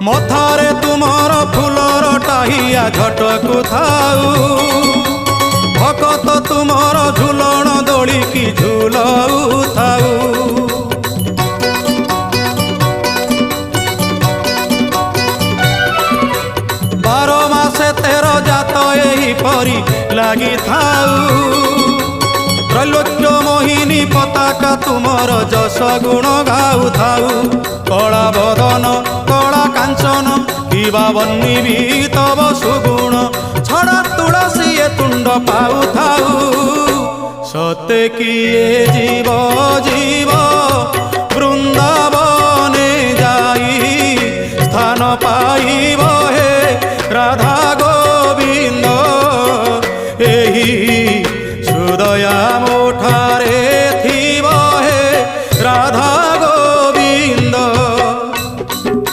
मथारे तुमर फुलर टाहिया झटकु थाऊ भकत तुमर झुलण दोली की झुलऊ थाऊ। बार मासे 13 जात एही परी लागी थाऊ त्रैलोक्य मोहिनी पताका तुमर जस गुण गाऊ थाऊ। कला बदन कला कांचन किबा बन्नी भी तब सुगुण छड़ा तुलसी तुंड पाऊ थाऊ। सते किए जीव जीव वृंदावने जाई स्थान पा